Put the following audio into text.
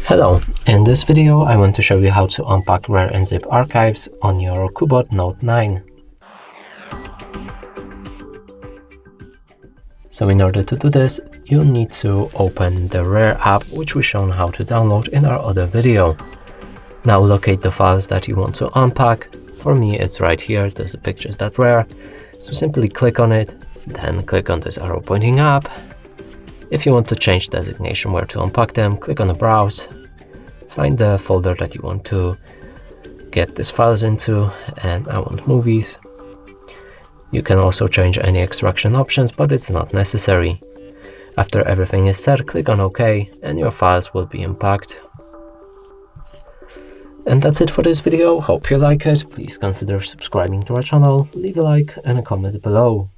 Hello, in this video I want to show you how to unpack RAR and ZIP archives on your CUBOT Note 9. So in order to do this, you need to open the RAR app, which we've shown how to download in our other video. Now locate the files that you want to unpack. For me it's right here, there's the pictures.rar. So simply click on it, then click on this arrow pointing up. If you want to change designation where to unpack them, click on the browse. Find the folder that you want to get these files into, and I want movies. You can also change any extraction options, but it's not necessary. After everything is set, click on OK and your files will be unpacked. And that's it for this video. Hope you like it. Please consider subscribing to our channel, leave a like and a comment below.